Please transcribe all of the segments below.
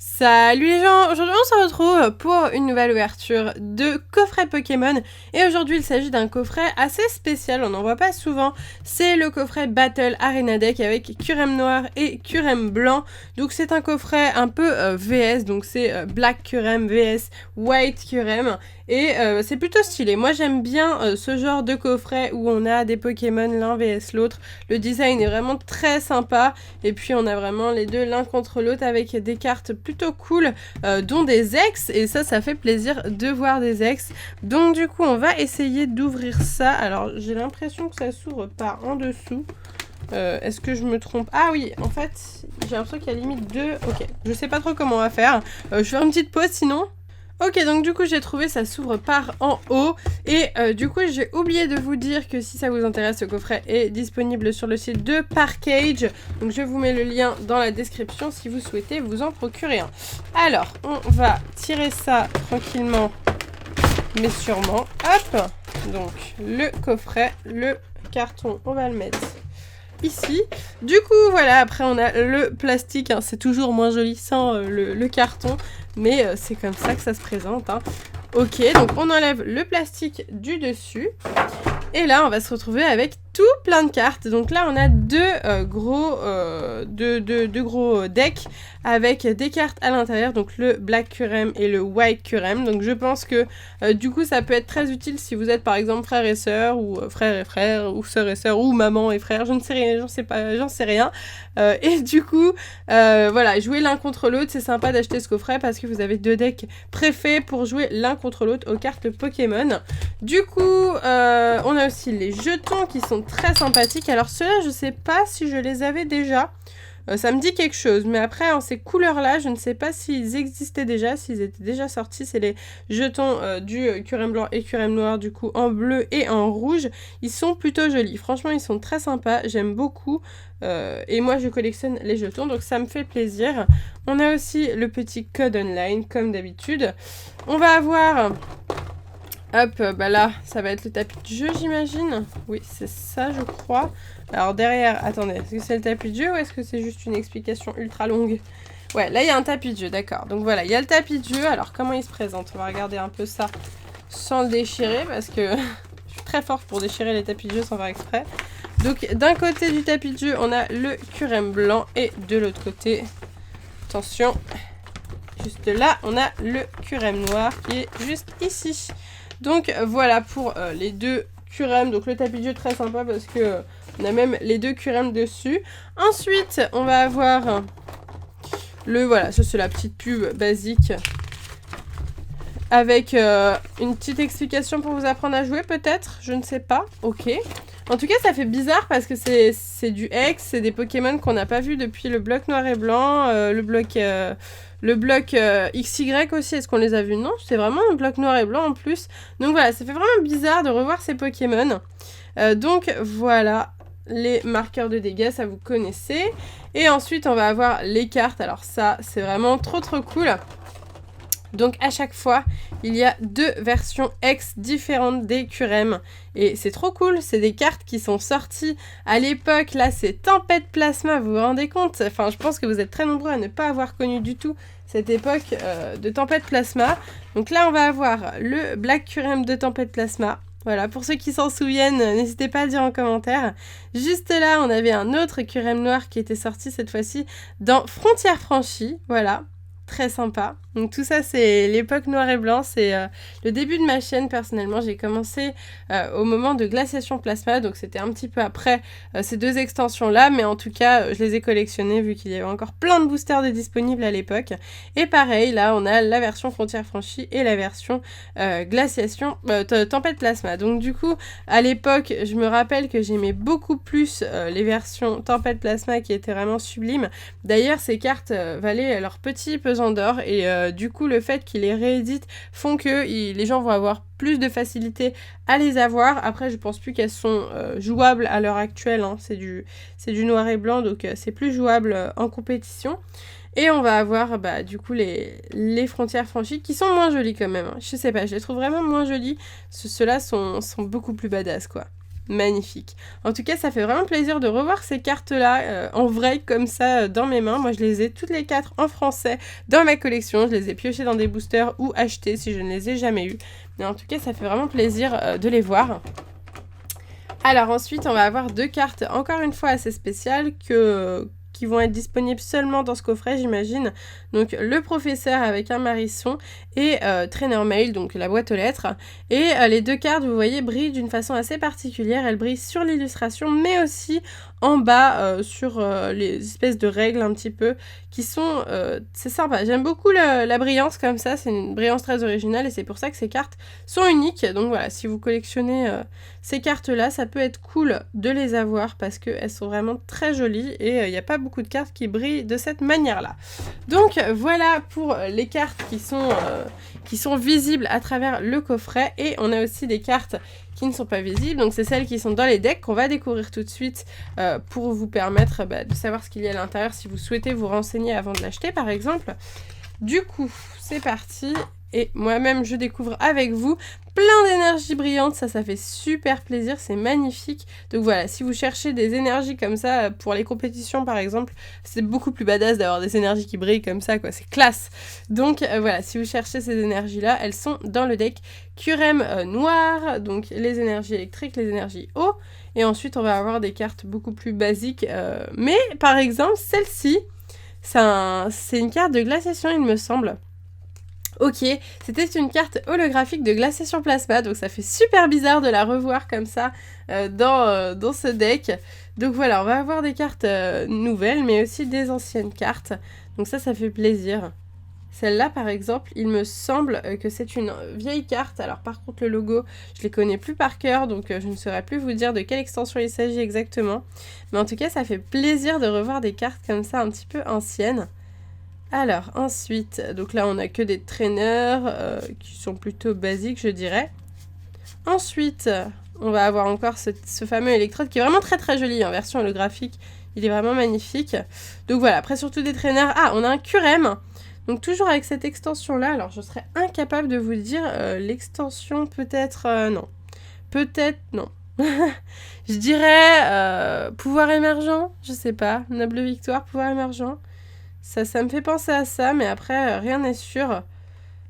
Salut les gens, aujourd'hui on se retrouve pour une nouvelle ouverture de coffret Pokémon et aujourd'hui il s'agit d'un coffret assez spécial, on n'en voit pas souvent, c'est le coffret Battle Arena Deck avec Kyurem noir et Kyurem blanc, donc c'est un coffret un peu VS, donc c'est Black Kyurem vs White Kyurem et c'est plutôt stylé. Moi j'aime bien ce genre de coffret où on a des Pokémon l'un vs l'autre, le design est vraiment très sympa et puis on a vraiment les deux l'un contre l'autre avec des cartes plutôt cool, dont des ex, et ça fait plaisir de voir des ex. Donc du coup on va essayer d'ouvrir ça. Alors j'ai l'impression que ça s'ouvre par en dessous. Est-ce que je me trompe? Ah oui, en fait j'ai l'impression qu'il y a limite deux. Ok, je sais pas trop comment on va faire. Je vais faire une petite pause sinon. Ok, donc du coup j'ai trouvé ça s'ouvre par en haut et du coup j'ai oublié de vous dire que si ça vous intéresse, le coffret est disponible sur le site de Parkage, donc je vous mets le lien dans la description si vous souhaitez vous en procurer un. Alors on va tirer ça tranquillement mais sûrement, hop, donc le coffret, le carton on va le mettre ici. Du coup voilà, après on a le plastique, hein. C'est toujours moins joli sans le carton, mais c'est comme ça que ça se présente, hein. Ok, donc on enlève le plastique du dessus et là on va se retrouver avec tout plein de cartes. Donc là on a deux gros decks avec des cartes à l'intérieur, donc le Black Kyurem et le White Kyurem. Donc je pense que du coup ça peut être très utile si vous êtes par exemple frère et sœur, ou frère et frère, ou sœur et sœur, ou maman et frère, je ne sais rien, j'en sais rien. Et du coup voilà, jouer l'un contre l'autre, c'est sympa d'acheter ce coffret parce que vous avez deux decks préfets pour jouer l'un contre l'autre aux cartes Pokémon. Du coup on a aussi les jetons qui sont très sympathiques. Alors ceux-là je sais pas si je les avais déjà. Ça me dit quelque chose, mais après en ces couleurs-là, je ne sais pas s'ils existaient déjà, s'ils étaient déjà sortis. C'est les jetons du Kyurem blanc et Kyurem noir, du coup en bleu et en rouge. Ils sont plutôt jolis, franchement ils sont très sympas, j'aime beaucoup. Et moi je collectionne les jetons, donc ça me fait plaisir. On a aussi le petit code online, comme d'habitude. On va avoir... Hop, bah là, ça va être le tapis de jeu, j'imagine. Oui, c'est ça, je crois. Alors derrière, attendez, est-ce que c'est le tapis de jeu ou est-ce que c'est juste une explication ultra longue? Ouais, là, il y a un tapis de jeu, d'accord. Donc voilà, il y a le tapis de jeu. Alors, comment il se présente? On va regarder un peu ça sans le déchirer parce que je suis très forte pour déchirer les tapis de jeu sans faire exprès. Donc, d'un côté du tapis de jeu, on a le Kyurem blanc et de l'autre côté, attention, juste là, on a le Kyurem noir qui est juste ici. Donc voilà pour les deux Kyurem, donc le tapis de jeu très sympa parce que on a même les deux Kyurem dessus. Ensuite on va avoir le, voilà, ça c'est la petite pub basique avec une petite explication pour vous apprendre à jouer peut-être, je ne sais pas, ok. En tout cas ça fait bizarre parce que c'est du X, c'est des Pokémon qu'on n'a pas vu depuis le bloc noir et blanc, le bloc XY aussi, est-ce qu'on les a vus? Non, c'est vraiment un bloc noir et blanc en plus. Donc voilà, ça fait vraiment bizarre de revoir ces Pokémon. Donc voilà, les marqueurs de dégâts, ça vous connaissez. Et ensuite, on va avoir les cartes. Alors ça, c'est vraiment trop cool. Donc à chaque fois, il y a deux versions X différentes des Kyurem. Et c'est trop cool, c'est des cartes qui sont sorties à l'époque. Là, c'est Tempête Plasma, vous vous rendez compte? Enfin, je pense que vous êtes très nombreux à ne pas avoir connu du tout cette époque de Tempête Plasma. Donc là, on va avoir le Black Kyurem de Tempête Plasma. Voilà, pour ceux qui s'en souviennent, n'hésitez pas à dire en commentaire. Juste là, on avait un autre Kyurem noir qui était sorti cette fois-ci dans Frontières franchies. Voilà. Très sympa. Donc tout ça c'est l'époque noir et blanc, c'est le début de ma chaîne personnellement. J'ai commencé au moment de Glaciation Plasma, donc c'était un petit peu après ces deux extensions là, mais en tout cas je les ai collectionnés vu qu'il y avait encore plein de boosters de disponibles à l'époque. Et pareil, là on a la version Frontières franchies et la version Glaciation Tempête Plasma. Donc du coup à l'époque je me rappelle que j'aimais beaucoup plus les versions Tempête Plasma qui étaient vraiment sublimes. D'ailleurs ces cartes valaient leur petit pesant d'or et du coup le fait qu'ils les rééditent font que les gens vont avoir plus de facilité à les avoir. Après je pense plus qu'elles sont jouables à l'heure actuelle, hein. C'est du noir et blanc, donc c'est plus jouable en compétition. Et on va avoir bah, du coup les frontières franchies qui sont moins jolies quand même, hein. Je sais pas, je les trouve vraiment moins jolies. Ceux-là sont beaucoup plus badass quoi. magnifique. En tout cas, ça fait vraiment plaisir de revoir ces cartes-là en vrai, comme ça, dans mes mains. Moi, je les ai toutes les 4 en français dans ma collection. Je les ai piochées dans des boosters ou achetées si je ne les ai jamais eues. Mais en tout cas, ça fait vraiment plaisir de les voir. Alors ensuite, on va avoir 2 cartes, encore une fois assez spéciales, qui vont être disponibles seulement dans ce coffret, j'imagine. Donc le professeur avec un marisson et Trainer Mail, donc la boîte aux lettres. Et les 2 cartes, vous voyez, brillent d'une façon assez particulière. Elles brillent sur l'illustration, mais aussi en bas sur les espèces de règles un petit peu qui sont... c'est sympa, j'aime beaucoup la brillance comme ça, c'est une brillance très originale et c'est pour ça que ces cartes sont uniques. Donc voilà, si vous collectionnez ces cartes-là, ça peut être cool de les avoir parce qu'elles sont vraiment très jolies et il n'y a pas beaucoup de cartes qui brillent de cette manière-là. Donc voilà pour les cartes qui sont visibles à travers le coffret et on a aussi des cartes qui ne sont pas visibles, donc c'est celles qui sont dans les decks qu'on va découvrir tout de suite pour vous permettre de savoir ce qu'il y a à l'intérieur si vous souhaitez vous renseigner avant de l'acheter par exemple. Du coup, c'est parti et moi-même je découvre avec vous plein d'énergie brillante, ça fait super plaisir, c'est magnifique. Donc voilà, si vous cherchez des énergies comme ça pour les compétitions par exemple, c'est beaucoup plus badass d'avoir des énergies qui brillent comme ça quoi, c'est classe. Donc voilà, si vous cherchez ces énergies là, elles sont dans le deck Curem noir, donc les énergies électriques, les énergies eau, et ensuite on va avoir des cartes beaucoup plus basiques, mais par exemple celle-ci, c'est une carte de glaciation il me semble. Ok, c'était une carte holographique de glaciation plasma, donc ça fait super bizarre de la revoir comme ça dans ce deck. Donc voilà, on va avoir des cartes nouvelles, mais aussi des anciennes cartes. Donc ça fait plaisir. Celle-là, par exemple, il me semble que c'est une vieille carte. Alors par contre, le logo, je ne les connais plus par cœur, donc je ne saurais plus vous dire de quelle extension il s'agit exactement. Mais en tout cas, ça fait plaisir de revoir des cartes comme ça un petit peu anciennes. Alors, ensuite, donc là, on a que des traîneurs qui sont plutôt basiques, je dirais. Ensuite, on va avoir encore ce fameux électrode qui est vraiment très très joli en version holographique. Il est vraiment magnifique. Donc voilà, après surtout des traîneurs. Ah, on a un Curem. Donc toujours avec cette extension-là. Alors, je serais incapable de vous dire l'extension peut-être... non. Peut-être non. Je dirais pouvoir émergent. Je sais pas. Noble victoire, pouvoir émergent. Ça me fait penser à ça, mais après, rien n'est sûr.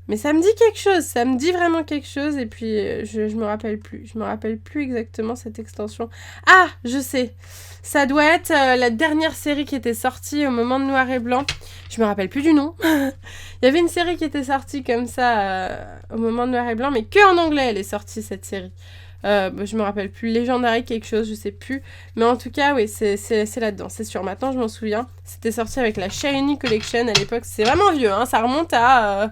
Mais ça me dit quelque chose, ça me dit vraiment quelque chose, et puis je me rappelle plus. Je me rappelle plus exactement cette extension. Ah, je sais. Ça doit être la dernière série qui était sortie au moment de Noir et Blanc. Je me rappelle plus du nom. Il y avait une série qui était sortie comme ça au moment de Noir et Blanc, mais que en anglais elle est sortie cette série. Je me rappelle plus, Legendary quelque chose, je sais plus. Mais en tout cas, oui, c'est là-dedans, c'est sûr. Maintenant, je m'en souviens. C'était sorti avec la Shiny Collection à l'époque. C'est vraiment vieux, hein, ça remonte à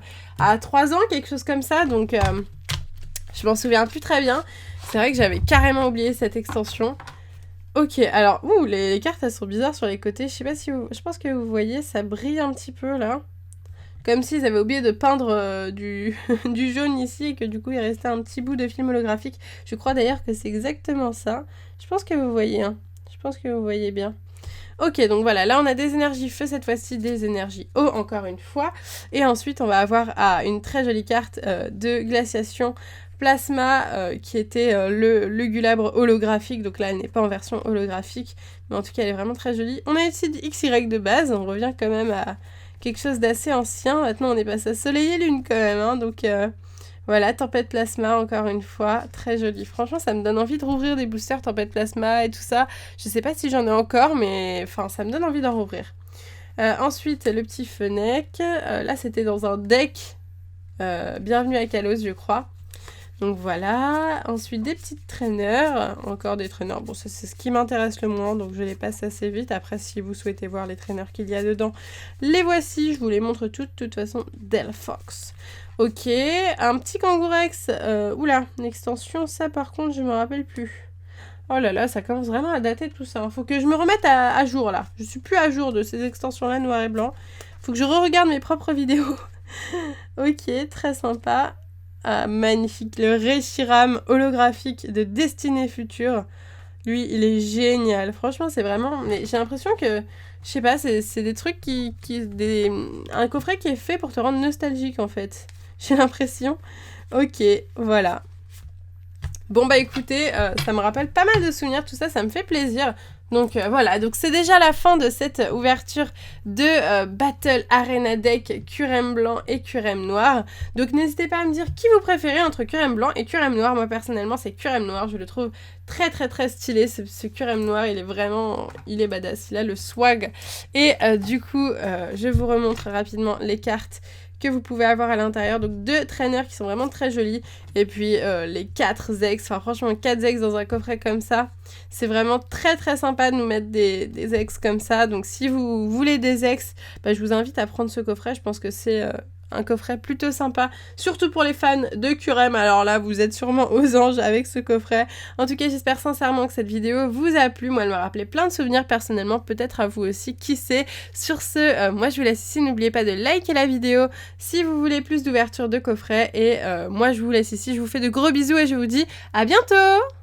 3 ans, quelque chose comme ça. Donc, je m'en souviens plus très bien. C'est vrai que j'avais carrément oublié cette extension. Ok, alors, les cartes, elles sont bizarres sur les côtés. Je sais pas si vous... Je pense que vous voyez, ça brille un petit peu, là. Comme s'ils avaient oublié de peindre du jaune ici et que du coup il restait un petit bout de film holographique. Je crois d'ailleurs que c'est exactement ça. Je pense que vous voyez, hein. Je pense que vous voyez bien. Ok, donc voilà, là on a des énergies feu, cette fois-ci des énergies eau, encore une fois. Et ensuite on va avoir une très jolie carte de glaciation plasma qui était le Gulabre holographique. Donc là elle n'est pas en version holographique, mais en tout cas elle est vraiment très jolie. On a aussi XY de base, on revient quand même à... quelque chose d'assez ancien. Maintenant, on est passé à Soleil et Lune quand même. Hein, donc, voilà, Tempête Plasma, encore une fois. Très joli. Franchement, ça me donne envie de rouvrir des boosters Tempête Plasma et tout ça. Je sais pas si j'en ai encore, mais enfin, ça me donne envie d'en rouvrir. Ensuite, le petit Fennec. Là, c'était dans un deck. Bienvenue à Kalos, je crois. Donc voilà, ensuite des petites traîneurs, encore des traîneurs, bon ça c'est ce qui m'intéresse le moins, donc je les passe assez vite. Après si vous souhaitez voir les traîneurs qu'il y a dedans, les voici, je vous les montre toutes, de toute façon, Delphox. Ok, un petit Kangourex, oula, une extension, ça par contre je me rappelle plus. Oh là là, ça commence vraiment à dater tout ça, faut que je me remette à jour là, je suis plus à jour de ces extensions là noir et blanc, faut que je re-regarde mes propres vidéos. Ok, très sympa. Ah, magnifique, le Reshiram holographique de Destinée Future. Lui, il est génial. Franchement, c'est vraiment... J'ai l'impression que, je sais pas, c'est des trucs un coffret qui est fait pour te rendre nostalgique, en fait. J'ai l'impression. Ok, voilà. Bon bah écoutez, ça me rappelle pas mal de souvenirs, tout ça, ça me fait plaisir. Donc voilà, donc c'est déjà la fin de cette ouverture de Battle Arena Deck Curem Blanc et Curem Noir. Donc n'hésitez pas à me dire qui vous préférez entre Curem Blanc et Curem Noir. Moi personnellement c'est Curem Noir, je le trouve très très très stylé, ce Curem Noir, il est vraiment, il est badass, il a le swag. Et du coup, je vous remontre rapidement les cartes que vous pouvez avoir à l'intérieur, donc 2 traîneurs qui sont vraiment très jolis, et puis les 4 Zex, enfin franchement 4 Zex dans un coffret comme ça, c'est vraiment très très sympa de nous mettre des Zex comme ça, donc si vous voulez des Zex, bah, je vous invite à prendre ce coffret, je pense que c'est un coffret plutôt sympa, surtout pour les fans de Curem, alors là vous êtes sûrement aux anges avec ce coffret. En tout cas j'espère sincèrement que cette vidéo vous a plu, moi elle m'a rappelé plein de souvenirs personnellement, peut-être à vous aussi, qui sait. Sur ce, moi je vous laisse ici, n'oubliez pas de liker la vidéo si vous voulez plus d'ouverture de coffret, et moi je vous laisse ici, je vous fais de gros bisous et je vous dis à bientôt.